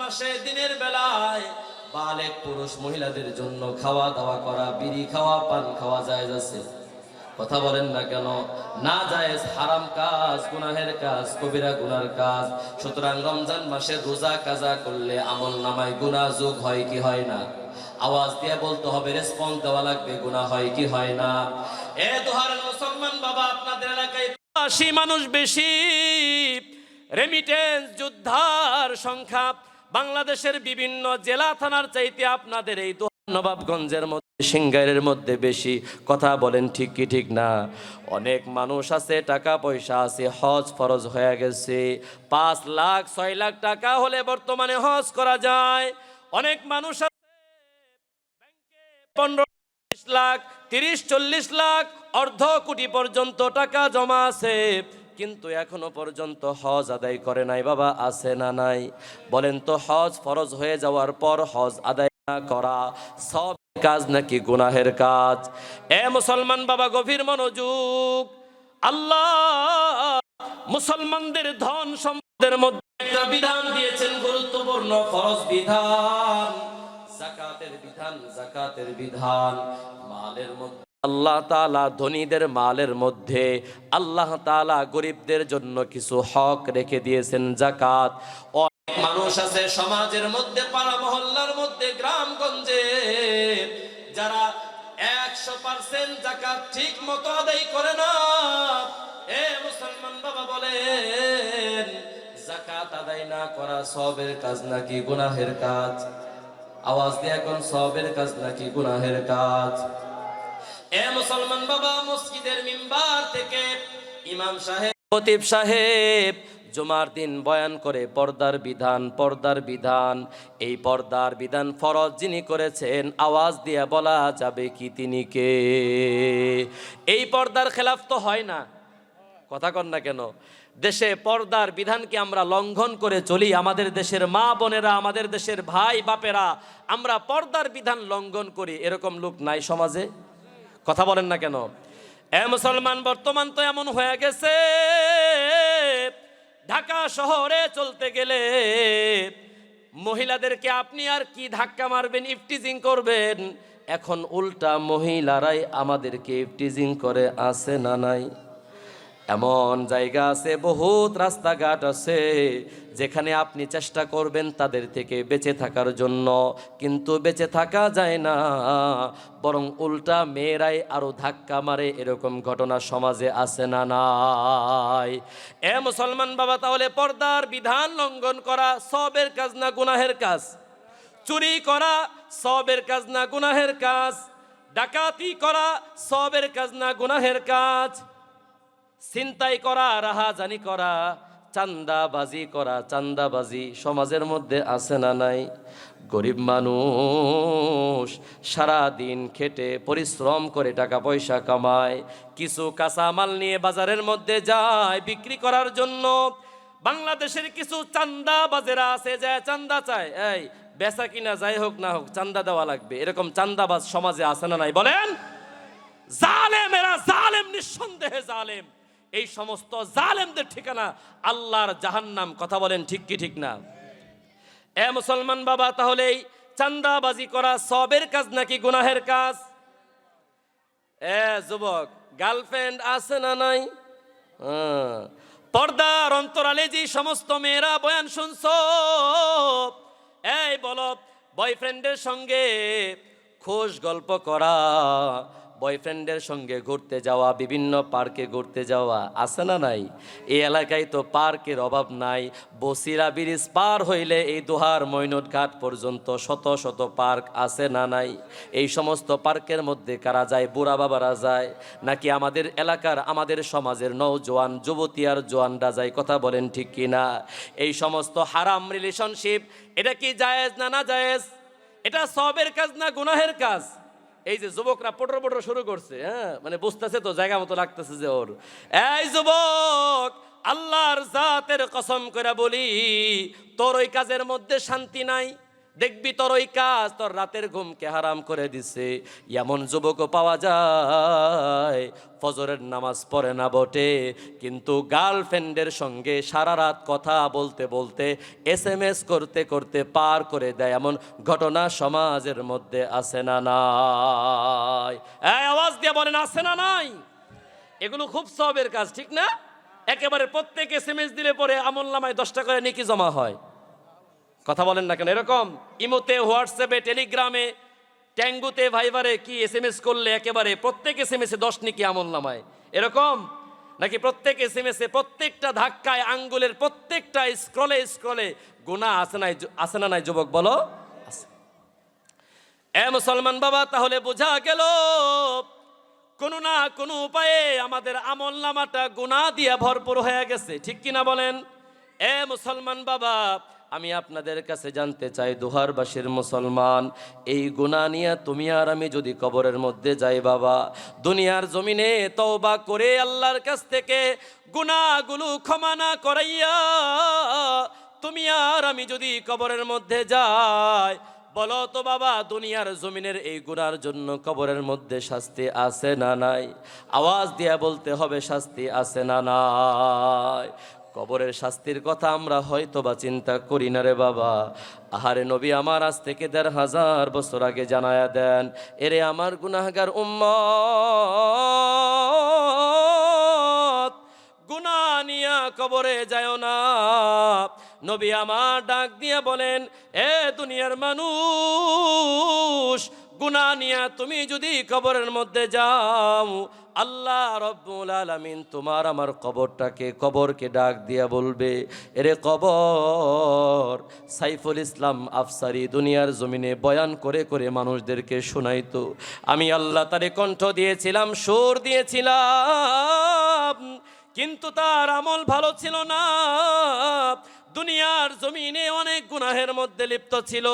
মাসে দিনের বেলায় বালেক পুরুষ মহিলাদের জন্য খাওয়া দাওয়া করা, বিড়ি খাওয়া, পান খাওয়া জায়েজ আছে? কথা বলেন না কেন? না জায়েজ, হারাম কাজ, গুনাহের কাজ, কবিরা গুনার কাজ। সুতরাং রমজান মাসে রোজা কাজা করলে আমল নামায় গুনাহ যোগ হয় কি হয় না? আওয়াজ দিয়ে বলতে হবে, রেসপন্স দেওয়া লাগবে, গুনাহ হয় কি হয় না? এ দোহারের মুসলমান বাবা, আপনাদের এলাকায় প্রবাসী মানুষ বেশি, রেমিটেন্স যোদ্ধার সংখ্যা বাংলাদেশের বিভিন্ন জেলা থানার চাইতে আপনাদের এই নবাবগঞ্জের মধ্যে, সিংগাইরের মধ্যে বেশি। কথা বলেন ঠিক কি ঠিক না? অনেক মানুষ আছে, টাকা পয়সা আছে, হজ ফরজ হয়ে গেছে, 5 লাখ 6 লাখ টাকা হলে বর্তমানে হজ করা যায়। অনেক মানুষ আছে ব্যাংকে 15-20 লাখ, 30-40 লাখ, অর্ধ কোটি পর্যন্ত টাকা জমা আছে, কিন্তু এখনো পর্যন্ত হজ আদায় করে নাই। বাবা, আছে না নাই? বলেন তো, হজ ফরজ হয়ে যাওয়ার পর হজ আদায় না করা সব কাজ নাকি গুনাহের কাজ? এ মুসলমান বাবা, গভীর মনোযোগ। আল্লাহ মুসলমানদের ধন সম্পদের মধ্যে একটা বিধান দিয়েছেন, গুরুত্বপূর্ণ ফরজ বিধান, যাকাতের বিধান। যাকাতের বিধান মালের মধ্যে আল্লাহ তাআলা ধনীদের মালের মধ্যে আল্লাহ তাআলা গরিবদের জন্য কিছু হক রেখে দিয়েছেন, যাকাত। অনেক মানুষ আছে সমাজের মধ্যে, পাড়া মহল্লার মধ্যে, গ্রামগঞ্জে, যারা 100% যাকাত ঠিক মতো আদায় করে না। এ মুসলমান বাবা, বলেন, যাকাত আদায় না করা সওয়াবের কাজ নাকি গুনাহের কাজ? আওয়াজ দিয়ে এখন, সওয়াবের কাজ নাকি গুনাহের কাজ? এ মুসলমান বাবা, মসজিদের মিম্বার থেকে ইমাম সাহেব, খতিব সাহেব জুমার দিন বয়ান করে পর্দার বিধান, পর্দার বিধান। এই পর্দার বিধান ফরজ যিনি করেছেন, আওয়াজ দিয়ে বলা যাবে কি তিনি কে? এই পর্দার খেলাফ তো হয় না? কথা কন না কেন? দেশে পর্দার বিধানকে আমরা লঙ্ঘন করে চলি। আমাদের দেশের মা বোনেরা, আমাদের দেশের ভাই বাপেরা, আমরা পর্দার বিধান লঙ্ঘন করি, এরকম লোক নাই সমাজে? কথা বলেন না কেন? এ মুসলমান, বর্তমান তো এমন হয়ে গেছে, ঢাকা শহরে চলতে গেলে মহিলাদেরকে আপনি আর কি ধাক্কা মারবেন, ইফটিজিং করবেন? এখন উল্টা মহিলারাই আমাদেরকে ইফটিজিং করে, আছে না নাই? এমন জায়গা আছে, বহুত রাস্তাঘাট আছে যেখানে আপনি চেষ্টা করবেন তাদের থেকে বেঁচে থাকার জন্য, কিন্তু বেঁচে থাকা যায় না, বরং উল্টা মেয়েরাই আরো ধাক্কা মারে। এরকম ঘটনা সমাজে আছে না নাই? এ মুসলমান বাবা, তাহলে পর্দার বিধান লঙ্ঘন করা সওয়াবের কাজ না গুনাহের কাজ? চুরি করা সওয়াবের কাজ না গুনাহের কাজ? ডাকাতি করা সওয়াবের কাজ না গুনাহের কাজ? ছিনতাই করা, রাহাজানি করা, চাঁদাবাজি করা, চাঁদাবাজি সমাজের মধ্যে আছে না নাই? গরিব মানুষ সারা দিন খেটে পরিশ্রম করে টাকা পয়সা কামায়, কিছু কাঁচামাল নিয়ে বাজারের মধ্যে যায় বিক্রি করার জন্য। বাংলাদেশের কিছু চাঁদাবাজেরা আছে, যায় চাঁদা চায়, এই বেচা কিনা যাই হোক না হোক চাঁদা দেওয়া লাগবে, এরকম চাঁদাবাজ সমাজে আছে না নাই? বলেন। জালেম, এরা জালেম, নিঃসন্দেহে জালেম। এই সমস্ত জালেমদের ঠিকানা আল্লাহর জাহান্নাম। কথা বলেন ঠিক কি ঠিক না? এ মুসলমান বাবা, তাহলে এই চাঁদাবাজি করা সওয়াবের কাজ নাকি গুনাহের কাজ? এ যুবক, গার্লফ্রেন্ড আছে না নাই? পর্দার অন্তরালে যে সমস্ত মেয়েরা বয়ান শুনছো, এই বলো, বয়ফ্রেন্ডের সঙ্গে খোশ গল্প করা, বয়ফ্রেন্ডের সঙ্গে ঘুরতে যাওয়া, বিভিন্ন পার্কে ঘুরতে যাওয়া, আছে না নাই? এই এলাকায় তো পার্কের অভাব নাই। বসিরা ব্রিজ পার হইলে এই দোহার মৈনট ঘাট পর্যন্ত শত শত পার্ক, আছে না নাই? এই সমস্ত পার্কের মধ্যে কারা যায়? বুড়া বাবারা যায় নাকি আমাদের এলাকার, আমাদের সমাজের নওজোয়ান যুবতী আর জোয়ানরা যায়? কথা বলেন ঠিক কি না? এই সমস্ত হারাম রিলেশনশিপ, এটা কি জায়েজ না না জায়েজ? এটা সওয়াবের কাজ না গুনাহের কাজ? এই যে যুবকরা পটর পটর শুরু করছে, হ্যাঁ, মানে বুঝতেছে তো, জায়গা মতো লাগতেছে যে ওর। এই যুবক, আল্লাহর জাতের কসম করে বলি, তোর ওই কাজের মধ্যে শান্তি নাই। দেখবি তোর ওই কাজ তোর রাতের ঘুমকে হারাম করে দিছে। এমন যুবকও পাওয়া যায় ফজরের নামাজ পড়ে না বটে, কিন্তু গার্লফ্রেন্ডের সঙ্গে সারা রাত কথা বলতে বলতে SMS করতে করতে পার করে দেয়। এমন ঘটনা সমাজের মধ্যে আছে না নাই? এই আওয়াজ দিয়ে বলেন আছে না নাই? এগুলো খুব সওয়াবের কাজ, ঠিক না? একেবারে প্রত্যেক SMS দিলে পরে আমলনামায় 10 টাকা করে নেকি জমা হয়। কথা বলেন না কেন? এরকম ইমোতে, হোয়াটসঅ্যাপে, টেলিগ্রামে, ট্যাঙ্গুতে, ভাইবারে কি SMS করলে একেবারে প্রত্যেক SMS-এ 10 নেকি আমলনামায়, এরকম? নাকি প্রত্যেক SMS-এ প্রত্যেকটা ধাক্কায় আঙ্গুলের প্রত্যেকটা স্ক্রলে স্ক্রলে গুনাহ আছে না নাই যুবক বলো? আছে। এ মুসলমান বাবা, তাহলে বোঝা গেল কোনো না কোনো উপায়ে আমাদের আমলনামাটা গুনাহ দিয়ে ভরপুর হয়ে গেছে, ঠিক কিনা বলেন? এ মুসলমান বাবা, আমি আপনাদের কাছে জানতে চাই, দুহারবাসীর মুসলমান, এই গুনাহ নিয়ে তুমি আর আমি যদি কবরের মধ্যে যাই বাবা, দুনিয়ার জমিনে তওবা করে আল্লাহর কাছ থেকে গুনাহগুলো ক্ষমা না করাইয়া তুমি আর আমি যদি কবরের মধ্যে যাই, বলো তো বাবা, দুনিয়ার জমিনের এই গুনার জন্য কবরের মধ্যে শাস্তি আছে না নাই? আওয়াজ দিয়ে বলতে হবে, শাস্তি আছে না নাই? কবরের শাস্তির কথা আমরা হয়তো বা চিন্তা করি না রে বাবা। আহারে নবী আমার আজ থেকে 1500 বছর আগে জানায়া দেন, এরে আমার গুনাহগার উম্মত, গুনাহ নিয়া কবরে যায় না। নবী আমার ডাক দিয়ে বলেন, এ দুনিয়ার মানুষ, গুনাহ নিয়া তুমি যদি কবরের মধ্যে যাও, আল্লাহ রব্বুল আলামিন তোমার আমার কবরকে ডাক দিয়া বলবে, এরে কবর, সাইফুল ইসলাম আফসারি দুনিয়ার জমিনে বয়ান করে করে মানুষদেরকে শোনাইতো, আমি আল্লাহ তারে কণ্ঠ দিয়েছিলাম, সুর দিয়েছিলাম, কিন্তু তার আমল ভালো ছিল না, দুনিয়ার জমিনে অনেক গুনাহের মধ্যে লিপ্ত ছিল।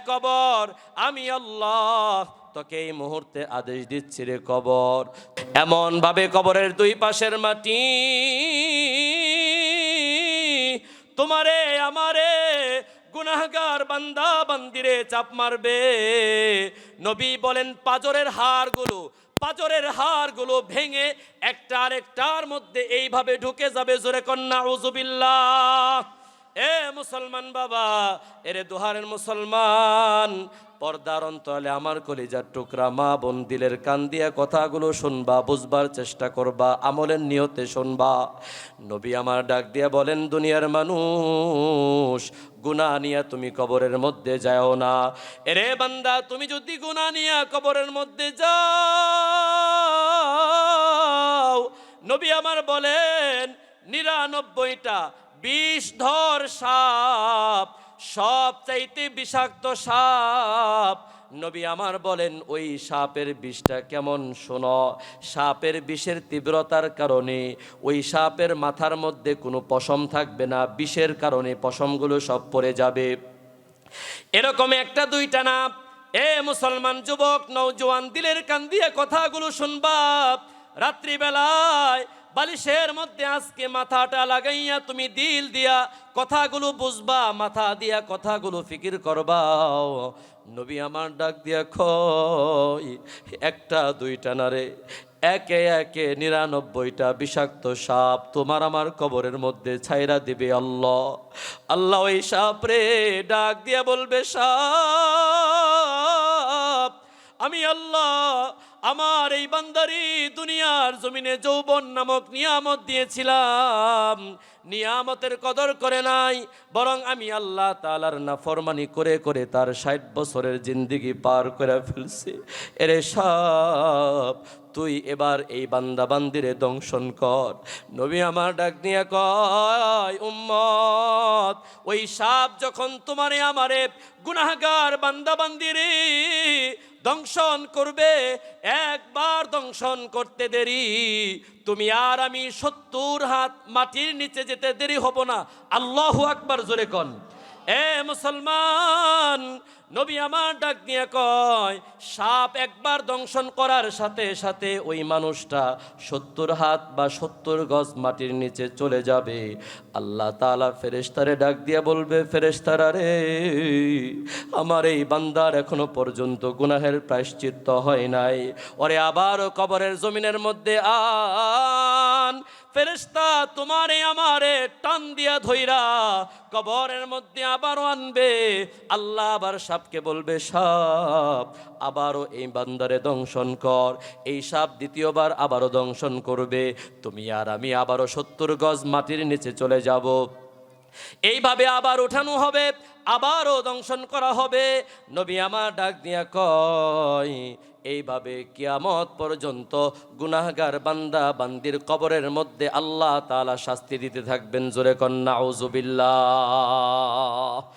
কবর, আমি আল্লাহ তোকে এই মুহূর্তে আদেশ দিচ্ছি রে কবর, এমন ভাবে কবরের দুই পাশের মাটি তোমারে আমারে গুনাহগার বান্দা বান্দিরে চাপ মারবে। নবী বলেন, পাজরের হাড়গুলো ভেঙে একটা আরেকটার মধ্যে এইভাবে ঢুকে যাবে। জোরে কন্যা আউযুবিল্লাহ। এ মুসলমান বাবা, এরে দুহারের মুসলমান, পর্দার অন্তরালে আমার কলিজার টুকরা মা বোন, দিলের কান দিয়া কথাগুলো শুনবা, বুঝবার চেষ্টা করবা, আমলের নিয়তে শুনবা। নবী আমার ডাক দিয়া বলেন, দুনিয়ার মানুষ, গুনাহ নিয়া তুমি কবরের মধ্যে যাও না। এরে বান্দা, তুমি যদি গুনাহ নিয়া কবরের মধ্যে যাও, নবী আমার বলেন 99টা বিষধর সাপ, সব চাইতে বিষাক্ত সাপ, নবী আমার বলেন ওই সাপের বিষটা কেমন শোনো, সাপের বিষের তীব্রতার কারণে ওই সাপের মাথার মধ্যে কোনো পশম থাকবে না, বিষের কারণে পশমগুলো সব পড়ে যাবে। এরকম একটা দুইটা না, এ মুসলমান যুবক নওজোয়ান, দিলের কান দিয়ে কথাগুলো শুনবা। রাত্রিবেলায় বালিশের মধ্যে আজকে মাথাটা লাগাইয়া তুমি দিল দিয়া কথাগুলো বুঝবা, মাথা দিয়া কথাগুলো ফিকির করবা। নবী আমার ডাক দিয়া কই, একটা দুইটা না রে, একে একে 99টা বিষাক্ত সাপ তোমার আমার কবরের মধ্যে ছাইরা দিবে আল্লাহ। আল্লাহ ওই সাপ রে ডাক দিয়া বলবে, সাপ, আমি আল্লাহ আমার এই বান্দারি দুনিয়ার জমিনে যৌবন নামক নিয়ামত দিয়েছিলাম, নিয়ামতের কদর করে নাই, বরং আমি আল্লাহ তাআলার নাফরমানি করে করে তার 60 বছরের জিন্দেগি পার করে ফেলছি। এরে সাপ, তুই এবার এই বান্দা বান্দিরে দংশন কর। নবী আমার ডাক দিয়া কয়, উম্মত, ওই সাপ যখন তোমারে আমারে গুনাহগার বান্দা বান্দিরে দংশন করবে, একবার দংশন করতে দেরি, তুমি আর আমি 70 হাত মাটির নিচে যেতে দেরি হব না। আল্লাহু আকবার, জোরে কন। এ মুসলমান, নবী আমার ডাক দিয়ে কয়, সাপ একবার দংশন করার সাথে সাথে ওই মানুষটা 70 হাত বা 70 গজ মাটির নিচে চলে যাবে। আল্লাহ তাআলা ফেরেশতারে ডাক দিয়ে বলবে, ফেরেশতারা রে, আমার এই বান্দার এখনো পর্যন্ত গুনাহের প্রায়শ্চিত্ত হয় নাই, ওরে আবারও কবরের জমিনের মধ্যে আন। ফেরেশতা তোমারে আমারে টান দিয়া ধইরা কবরের মধ্যে আবারও আনবে। আল্লাহ আবার সাপকে বলবে, সাপ আবারও এই বান্দারে দংশন কর। এই সাপ দ্বিতীয়বার আবারও দংশন করবে। তুমি আর আমি আবারও 70 গজ মাটির নিচে চলে যাব। এইভাবে আবার উঠানো হবে, আবারও দংশন করা হবে। নবী আমার ডাক দিয়া কয়, এইভাবে কিয়ামত পর্যন্ত গুনাহগার বান্দা বান্দির কবরের মধ্যে আল্লাহ তাআলা শাস্তি দিতে থাকবেন। জোরে কন্যা আউযুবিল্লাহ।